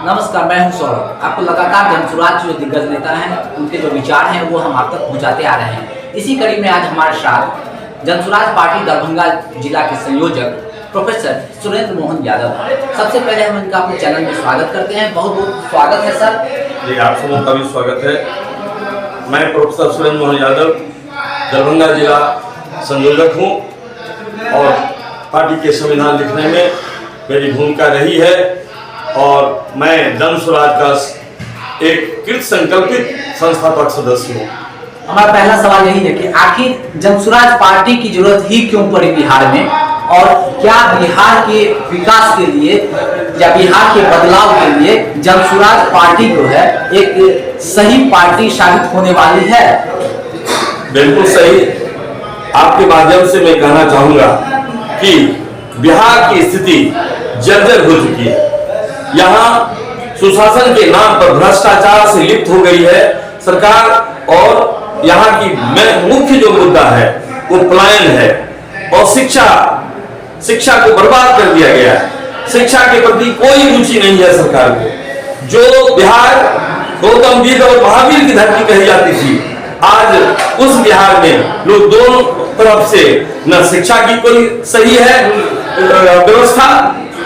नमस्कार, मैं हूं सौरभ। आपको लगातार जनसुराज जो दिग्गज नेता हैं उनके जो विचार हैं वो हम आप तक पहुंचाते आ रहे हैं। इसी कड़ी में आज हमारे साथ जनसुराज पार्टी दरभंगा जिला के संयोजक प्रोफेसर सुरेंद्र मोहन यादव। सबसे पहले हम इनका अपने चैनल में स्वागत करते हैं। बहुत बहुत स्वागत है सर जी, आप सबों का भी स्वागत है। मैं प्रोफेसर सुरेंद्र मोहन यादव दरभंगा जिला संयोजक हूँ और पार्टी के संविधान लिखने में मेरी भूमिका रही है और मैं जनसुराज का एक कृत संकल्पित संस्थापक सदस्य हूँ। हमारा पहला सवाल यही है कि आखिर जनसुराज पार्टी की जरूरत ही क्यों पड़ी बिहार में, और क्या बिहार के विकास के लिए या बिहार के बदलाव के लिए जनसुराज पार्टी जो है एक सही पार्टी साबित होने वाली है? बिल्कुल सही। आपके माध्यम से मैं कहना चाहूँगा कि बिहार की स्थिति जर्जर हो चुकी है। यहाँ सुशासन के नाम पर भ्रष्टाचार से लिप्त हो गई है सरकार और यहाँ की मुख्य जो मुद्दा है वो पलायन है और शिक्षा को बर्बाद कर दिया गया है। शिक्षा के प्रति कोई रुचि नहीं है सरकार को। जो बिहार गौतम बुद्ध और महावीर की धरती कही जाती थी, आज उस बिहार में लोग दोनों तरफ से न शिक्षा की कोई सही है व्यवस्था,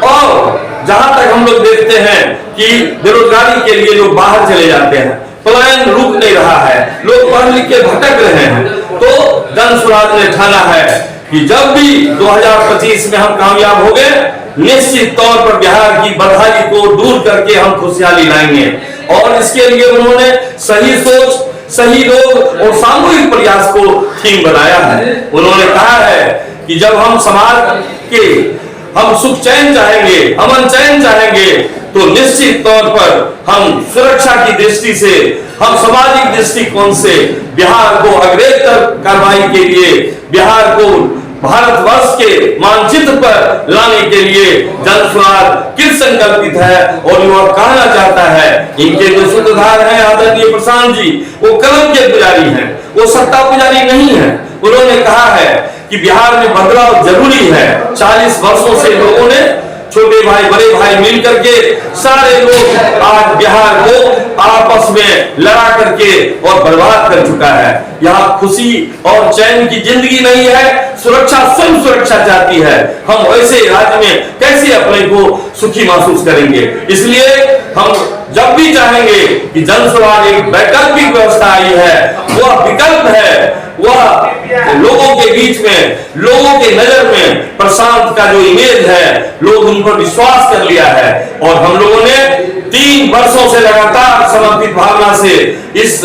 और जहां तक हम लोग देखते हैं कि बेरोजगारी के लिए लोग बाहर चले जाते हैं, पलायन रुक नहीं रहा है, लोग पढ़ लिख के भटक रहे हैं। तो जनसुराज ने ठाना है कि जब भी 2025 में हम कामयाब हो गए, निश्चित तौर पर बिहार की बदहाली को दूर करके हम खुशहाली लाएंगे। और इसके लिए उन्होंने सही सोच, सही लोग और सामूहिक प्रयास को थीम बनाया है। उन्होंने कहा है कि जब हम समाज के हम सुख चैन चाहेंगे, अमन चैन चाहेंगे, तो निश्चित तौर पर हम सुरक्षा की दृष्टि से, हम सामाजिक दृष्टिकोण से बिहार को अग्रेसर कार्रवाई के लिए, बिहार को भारतवर्ष के मानचित्र पर लाने के लिए जनसुराज कृत संकल्पित है। और वह कहना चाहता है, इनके जो सूत्रधार हैं आदरणीय प्रशांत जी, वो कलम के पुजारी हैं, वो सत्ता पुजारी नहीं है। उन्होंने कहा है कि बिहार में बदलाव जरूरी है। 40 वर्षों से लोगों ने, छोटे भाई बड़े भाई मिलकर के सारे लोग आज बिहार को आपस में लड़ा करके और बर्बाद कर चुका है। यहाँ खुशी और चैन की जिंदगी नहीं है, सुरक्षा स्वयं सुरक्षा चाहती है। हम ऐसे राज्य में कैसे अपने को सुखी महसूस करेंगे? इसलिए हम जब भी चाहेंगे कि जनसुराज एक वैकल्पिक व्यवस्था आई है, वह विकल्प है, वह लोगों के बीच में, लोगों के नजर में प्रशांत का जो इमेज है, लोग उन पर विश्वास कर लिया है। और हम लोगों ने 3 वर्षों से लगातार समर्पित भावना से इस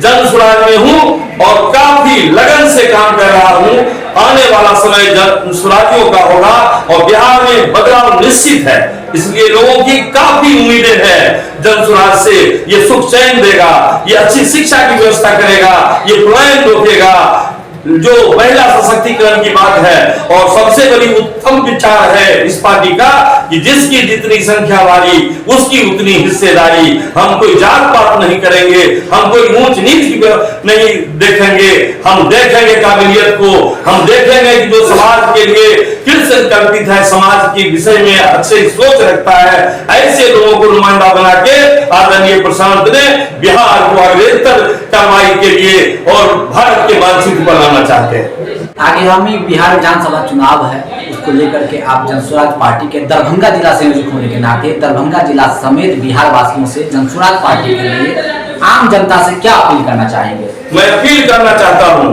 जनसुराज में हूं और काफी लगन से काम कर रहा हूं। आने वाला समय जनसुराजियों का होगा और बिहार में बदलाव निश्चित है। इसलिए लोगों की काफी उम्मीदें हैं जनसुराज से। ये सुख चैन देगा, ये अच्छी शिक्षा की व्यवस्था करेगा, ये पलायन रोकेगा, जो महिला सशक्तिकरण की बात है। और सबसे बड़ी उत्तम विचार है इस पार्टी का कि जिसकी जितनी संख्या वाली उसकी उतनी हिस्सेदारी। हम कोई जात पात नहीं करेंगे, हम कोई ऊंच नीच नहीं देखेंगे, हम देखेंगे काबिलियत को, हम देखेंगे कि जो समाज के लिए कृत संकल्पित है, समाज के विषय में अच्छी सोच रखता है, ऐसे लोगों को नुमाइंदा बना के आदरणीय प्रशांत ने बिहार को अग्रेसर कार्रवाई के लिए और भारत के मानचित्र पर लाना चाहते हैं। आगामी बिहार विधानसभा चुनाव है, उसको लेकर के आप जनसुराज पार्टी के दरभंगा जिला संयोजक होने के नाते दरभंगा जिला समेत बिहार वासियों से जनसुराज पार्टी के लिए आम जनता से क्या अपील करना चाहेंगे? मैं अपील करना चाहता हूं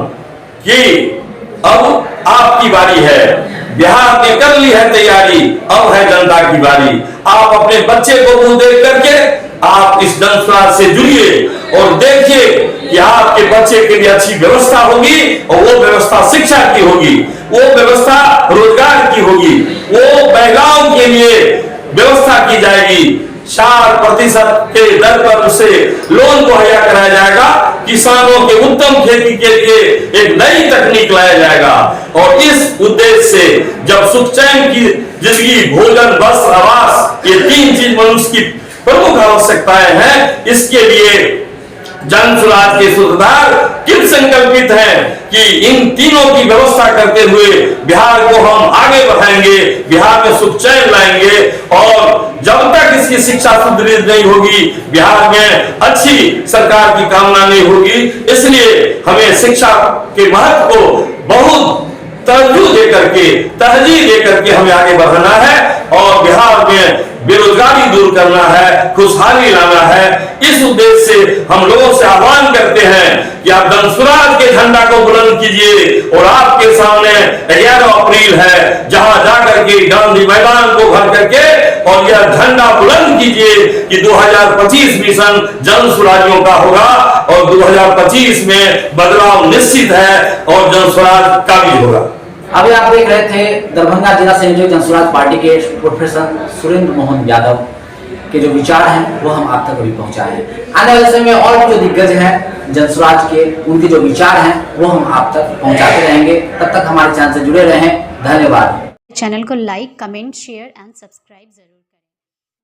कि अब आपकी बारी है। बिहार ने कर ली है तैयारी, अब है जनता की बारी। आप अपने बच्चे को मुंह देख करके आप इस जनसुराज से जुड़िए और देखिए कि आपके बच्चे के लिए अच्छी व्यवस्था होगी और वो व्यवस्था शिक्षा की होगी, वो व्यवस्था रोजगार की होगी, वो महिलाओं के लिए व्यवस्था की जाएगी। 4% के दर पर उसे लोन मुहैया कराया जाएगा। किसानों के उत्तम खेती के लिए एक नई तकनीक लाया जाएगा। और इस उद्देश्य से जब सुख चैन की जिंदगी, भोजन, वस्त्र, आवास, ये 3 चीज मनुष्य की प्रमुख आवश्यकताएं हैं, इसके लिए जन स्वराज के सूत्रधार किन संकल्पित हैं कि इन तीनों की व्यवस्था करते हुए बिहार को हम आगे बढ़ाएंगे, बिहार में सुख चैन लाएंगे। और जब तक इसकी शिक्षा सुदृढ़ नहीं होगी, बिहार में अच्छी सरकार की कामना नहीं होगी। इसलिए हमें शिक्षा के महत्व को बहुत तरजीह दे करके हमें आगे बढ़ाना है और बिहार में बेरोजगारी दूर करना है, खुशहाली लाना है। इस उद्देश्य से हम लोगों से आह्वान करते हैं कि आप जन स्वराज के झंडा को बुलंद कीजिए। और आपके सामने 11 अप्रैल है, जहां जाकर के गांधी मैदान को भर करके और यह झंडा बुलंद कीजिए कि 2025 मिशन जन स्वराजियों का होगा और 2025 में बदलाव निश्चित है और जन स्वराज काबिज होगा। अभी आप देख रहे थे दरभंगा जिला संयोजक जन स्वराज पार्टी के प्रोफेसर सुरेंद्र मोहन यादव के जो विचार हैं वो हम आप तक अभी पहुंचाए हैं। आने वाले समय में और भी जो दिग्गज हैं जन स्वराज के, उनके जो विचार हैं वो हम आप तक पहुंचाते रहेंगे। तब तक हमारे चैनल से जुड़े रहें। धन्यवाद। चैनल को like, comment, share and subscribe जरूर करें।